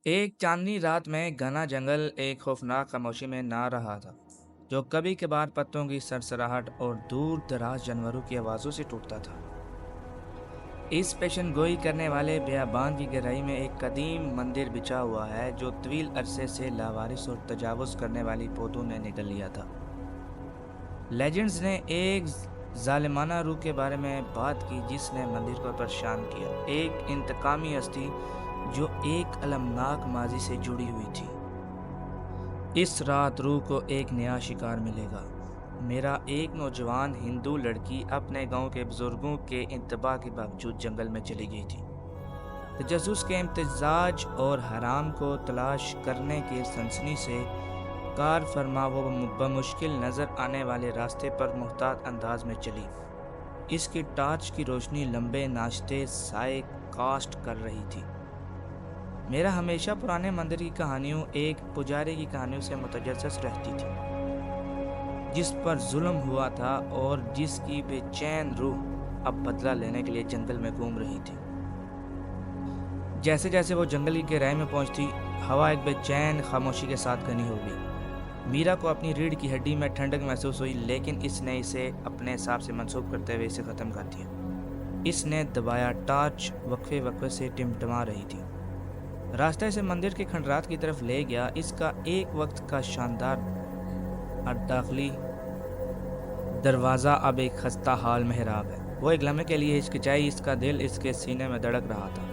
ایک چاندنی رات میں گھنا جنگل ایک خوفناک خاموشی میں نہ رہا تھا جو کبھی کبھار پتوں کی سرسراہٹ اور دور دراز جانوروں کی آوازوں سے ٹوٹتا تھا۔ اس پیشن گوئی کرنے والے بیابان کی گہرائی میں ایک قدیم مندر بچھا ہوا ہے جو طویل عرصے سے لاوارث اور تجاوز کرنے والی پودوں نے نگل لیا تھا۔ لیجنڈز نے ایک ظالمانہ روح کے بارے میں بات کی جس نے مندر کو پریشان کیا، ایک انتقامی ہستی جو ایک المناک ماضی سے جڑی ہوئی تھی۔ اس رات روح کو ایک نیا شکار ملے گا۔ میرا ایک نوجوان ہندو لڑکی اپنے گاؤں کے بزرگوں کے انتباہ کے باوجود جنگل میں چلی گئی تھی۔ تجسس کے امتزاج اور حرام کو تلاش کرنے کی سنسنی سے کار فرما وہ بمشکل نظر آنے والے راستے پر محتاط انداز میں چلی۔ اس کی ٹارچ کی روشنی لمبے ناشتے سائے کاسٹ کر رہی تھی۔ میرا ہمیشہ پرانے مندر کی کہانیوں، ایک پجاری کی کہانیوں سے متجسس رہتی تھی جس پر ظلم ہوا تھا اور جس کی بے چین روح اب بدلہ لینے کے لیے جنگل میں گھوم رہی تھی۔ جیسے جیسے وہ جنگل کی گہرائی میں پہنچتی، ہوا ایک بے چین خاموشی کے ساتھ گھنی ہو گئی۔ میرا کو اپنی ریڑھ کی ہڈی میں ٹھنڈک محسوس ہوئی، لیکن اس نے اسے اپنے حساب سے منسوخ کرتے ہوئے اسے ختم کر دیا۔ اس نے دبایا، ٹارچ وقفے وقفے سے ٹمٹما رہی تھی۔ راستہ اسے مندر کے کھنڈرات کی طرف لے گیا۔ اس کا ایک وقت کا شاندار داخلی دروازہ اب ایک خستہ حال محراب ہے۔ وہ ایک لمحے کے لیے ہچکچائی، اس کا دل اس کے سینے میں دھڑک رہا تھا،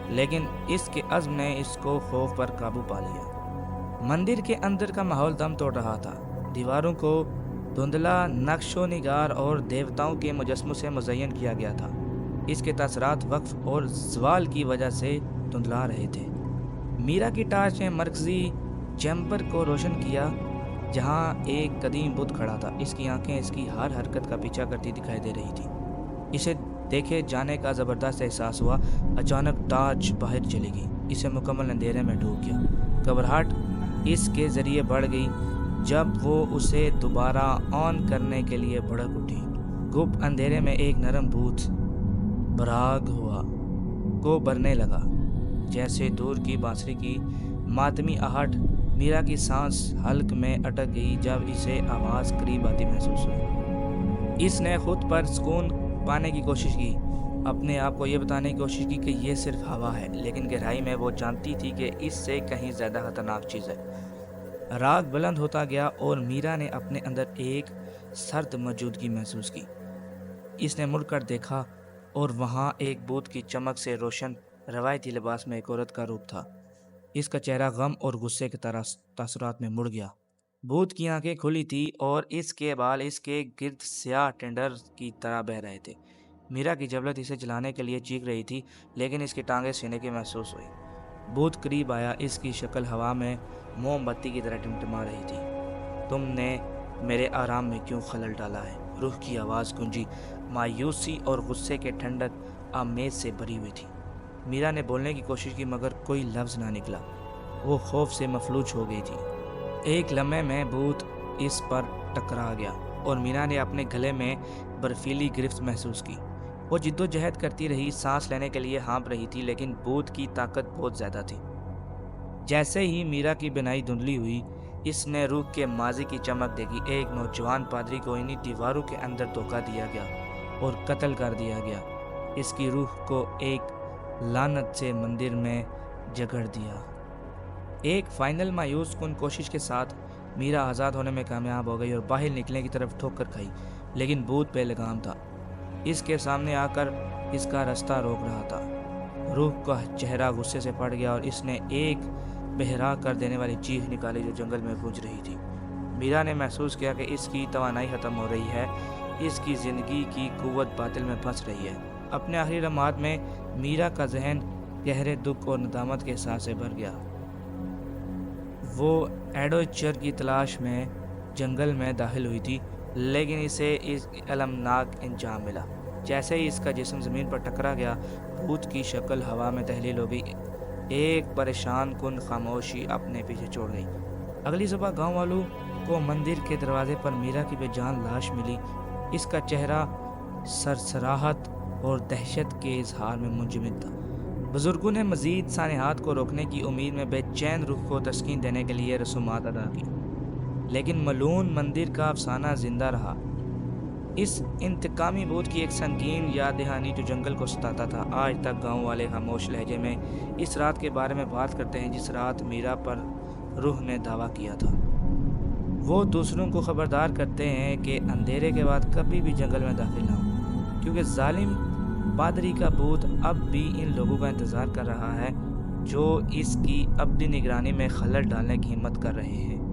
لیکن اس کے عزم نے اس کو خوف پر قابو پا لیا۔ مندر کے اندر کا ماحول دم توڑ رہا تھا۔ دیواروں کو دھندلا نقش و نگار اور دیوتاؤں کے مجسموں سے مزین کیا گیا تھا۔ اس کے تاثرات وقف اور زوال کی وجہ سے دھندلا رہے تھے۔ میرا کی ٹارچ نے مرکزی چیمبر کو روشن کیا جہاں ایک قدیم بت کھڑا تھا۔ اس کی آنکھیں اس کی ہر حرکت کا پیچھا کرتی دکھائی دے رہی تھی۔ اسے دیکھے جانے کا زبردست احساس ہوا۔ اچانک ٹارچ باہر چلی گئی، اسے مکمل اندھیرے میں ڈوب گیا۔ گھبراہٹ اس کے ذریعے بڑھ گئی جب وہ اسے دوبارہ آن کرنے کے لیے بھڑک اٹھی۔ گپ اندھیرے میں ایک نرم بھوت براگ ہوا کو برنے لگا، جیسے دور کی بانسری کی ماتمی آہٹ۔ میرا کی سانس حلق میں اٹک گئی جب اسے آواز قریب آتی محسوس ہوئی۔ اس نے خود پر سکون پانے کی کوشش کی، اپنے آپ کو یہ بتانے کی کوشش کی کہ یہ صرف ہوا ہے، لیکن گہرائی میں وہ جانتی تھی کہ اس سے کہیں زیادہ خطرناک چیز ہے۔ راگ بلند ہوتا گیا اور میرا نے اپنے اندر ایک سرد موجودگی محسوس کی۔ اس نے مڑ کر دیکھا اور وہاں ایک بت کی چمک سے روشن روایتی لباس میں ایک عورت کا روپ تھا۔ اس کا چہرہ غم اور غصے کے تاثرات میں مڑ گیا۔ بھوت کی آنکھیں کھلی تھی اور اس کے بال اس کے گرد سیاہ ٹینڈر کی طرح بہہ رہے تھے۔ میرا کی جبلت اسے جلانے کے لیے چیخ رہی تھی، لیکن اس کی ٹانگیں سینے کی محسوس ہوئی۔ بھوت قریب آیا، اس کی شکل ہوا میں موم بتی کی طرح ٹمٹما رہی تھی۔ تم نے میرے آرام میں کیوں خلل ڈالا ہے؟ روح کی آواز گونجی، مایوسی اور غصے کے ٹھنڈک آمیز سے بھری ہوئی تھی۔ میرا نے بولنے کی کوشش کی مگر کوئی لفظ نہ نکلا۔ وہ خوف سے مفلوج ہو گئی تھی۔ ایک لمحے میں بھوت اس پر ٹکرا گیا اور میرا نے اپنے گلے میں برفیلی گرفت محسوس کی۔ وہ جدوجہد کرتی رہی، سانس لینے کے لیے ہانپ رہی تھی، لیکن بھوت کی طاقت بہت زیادہ تھی۔ جیسے ہی میرا کی بینائی دھندلی ہوئی، اس نے روح کے ماضی کی چمک دیکھی۔ ایک نوجوان پادری کو انہی دیواروں کے اندر دھوکہ دیا گیا اور قتل کر دیا گیا۔ اس کی روح کو ایک لعنت سے مندر میں جکڑ دیا۔ ایک فائنل مایوس کن کوشش کے ساتھ میرا آزاد ہونے میں کامیاب ہو گئی اور باہر نکلنے کی طرف ٹھوکر کھائی، لیکن بھوت بے لگام تھا۔ اس کے سامنے آ کر اس کا راستہ روک رہا تھا۔ روح کا چہرہ غصے سے پھٹ گیا اور اس نے ایک بہرا کر دینے والی چیخ نکالی جو جنگل میں گونج رہی تھی۔ میرا نے محسوس کیا کہ اس کی توانائی ختم ہو رہی ہے، اس کی زندگی کی قوت باطل میں پھنس رہی ہے۔ اپنے آخری لمحات میں میرا کا ذہن گہرے دکھ اور ندامت کے احساس سے بھر گیا۔ وہ ایڈویچر کی تلاش میں جنگل میں داخل ہوئی تھی، لیکن اسے اس المناک انجام ملا۔ جیسے ہی اس کا جسم زمین پر ٹکرا گیا، بھوت کی شکل ہوا میں تحلیل ہو گئی۔ ایک پریشان کن خاموشی اپنے پیچھے چھوڑ گئی۔ اگلی صبح گاؤں والوں کو مندر کے دروازے پر میرا کی بے جان لاش ملی۔ اس کا چہرہ سرسراہٹ اور دہشت کے اظہار میں منجمد تھا۔ بزرگوں نے مزید سانحات کو روکنے کی امید میں بے چین روح کو تسکین دینے کے لیے رسومات ادا کی، لیکن ملعون مندر کا افسانہ زندہ رہا۔ اس انتقامی بھوت کی ایک سنگین یاد دہانی جو جنگل کو ستاتا تھا۔ آج تک گاؤں والے خاموش لہجے میں اس رات کے بارے میں بات کرتے ہیں جس رات میرا پر روح نے دعویٰ کیا تھا۔ وہ دوسروں کو خبردار کرتے ہیں کہ اندھیرے کے بعد کبھی بھی جنگل میں داخل نہ ہو، کیونکہ ظالم پادری کا بھوت اب بھی ان لوگوں کا انتظار کر رہا ہے جو اس کی ابدی نگرانی میں خلل ڈالنے کی ہمت کر رہے ہیں۔